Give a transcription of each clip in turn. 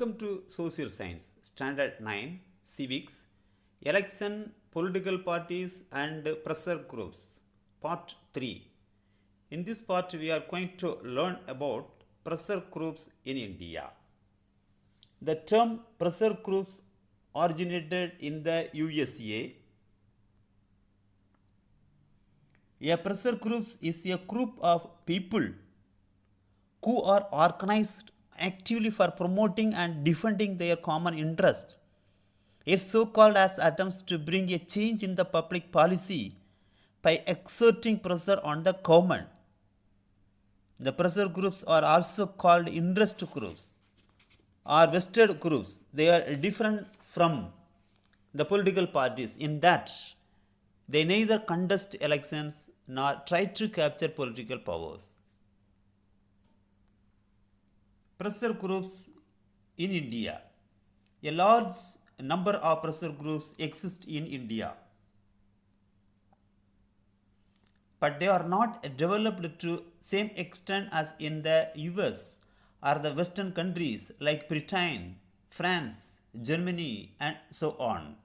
Welcome to Social Science, Standard 9, Civics, Election, Political Parties and Pressure Groups, Part 3. In this part, we are going to learn about pressure groups in India. The term pressure groups originated in the USA. A pressure groups is a group of people who are organized actively for promoting and defending their common interest. It's so called as attempts to bring a change in the public policy by exerting pressure on the government. The pressure groups are also called interest groups or vested groups. They are different from the political parties in that they neither contest elections nor try to capture political powers. Pressure groups in India. A large number of pressure groups exist in India, but they are not developed to same extent as in the US or the Western countries like Britain, France, Germany, and so on.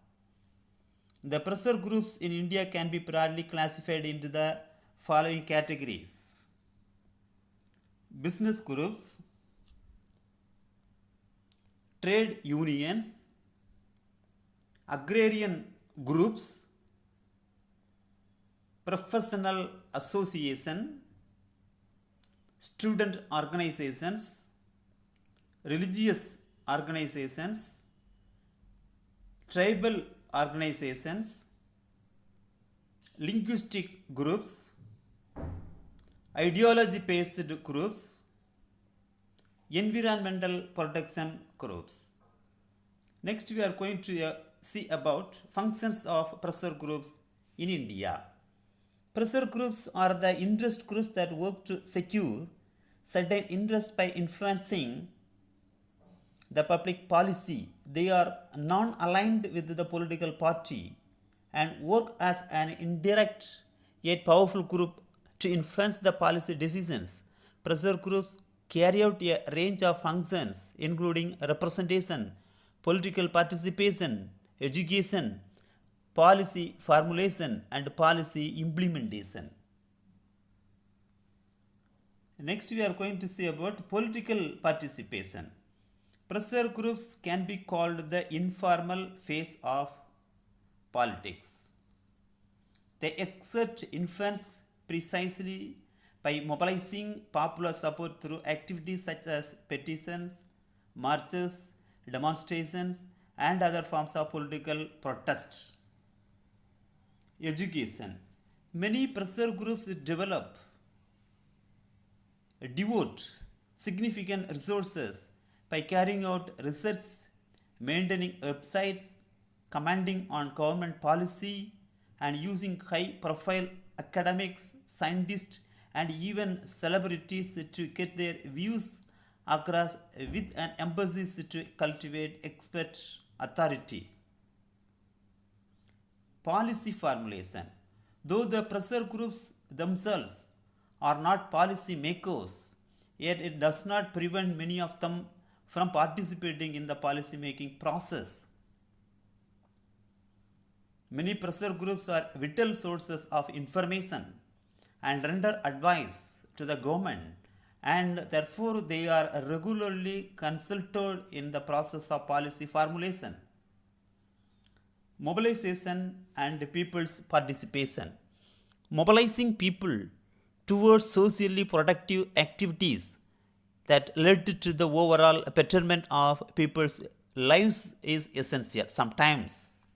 The pressure groups in India can be broadly classified into the following categories: business groups, trade unions, agrarian groups, professional association, student organizations, religious organizations, tribal organizations, linguistic groups, ideology based groups, environmental protection groups. Next, we are going to see about functions of pressure groups in India. Pressure groups are the interest groups that work to secure certain interests by influencing the public policy. They are non-aligned with the political party and work as an indirect yet powerful group to influence the policy decisions. Pressure groups carry out a range of functions including representation, political participation, education, policy formulation, and policy implementation. Next, we are going to see about political participation. Pressure groups can be called the informal phase of politics. They exert influence precisely by mobilizing popular support through activities such as petitions, marches, demonstrations, and other forms of political protest. Education. Many pressure groups devote significant resources by carrying out research, maintaining websites, commenting on government policy, and using high profile academics, scientists, and even celebrities to get their views across with an emphasis to cultivate expert authority. Policy formulation. Though the pressure groups themselves are not policy makers, yet it does not prevent many of them from participating in the policy making process. Many pressure groups are vital sources of information and render advice to the government, and therefore they are regularly consulted in the process of policy formulation. Mobilization and people's participation. Mobilizing people towards socially productive activities that led to the overall betterment of people's lives is essential. Sometimes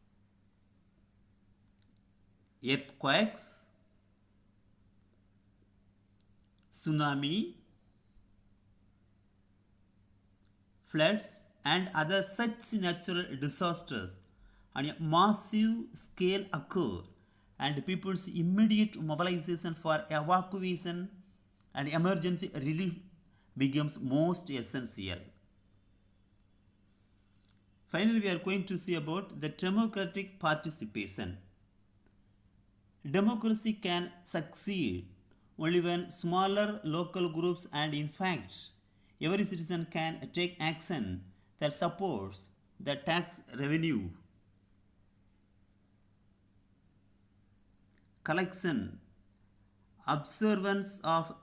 earthquakes, tsunami, floods, and other such natural disasters on a massive scale occur, and people's immediate mobilization for evacuation and emergency relief becomes most essential. Finally, we are going to see about the democratic participation. Democracy can succeed only when smaller local groups and in fact every citizen can take action that supports the tax revenue collection, observance of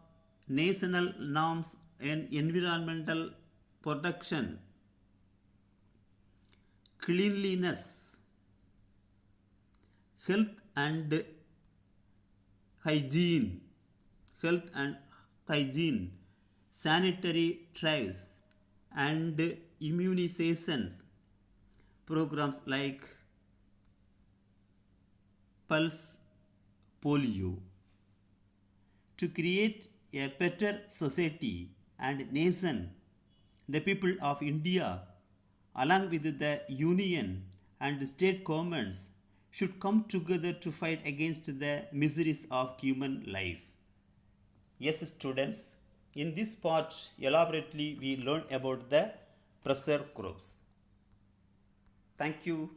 national norms in environmental protection, cleanliness, health and hygiene, health and hygiene, sanitary trays, and immunizations programs like Pulse Polio. To create a better society and nation, the people of India, along with the union and state governments, should come together to fight against the miseries of human life. Yes, students, in this part, elaborately we learn about the pressure groups. Thank you.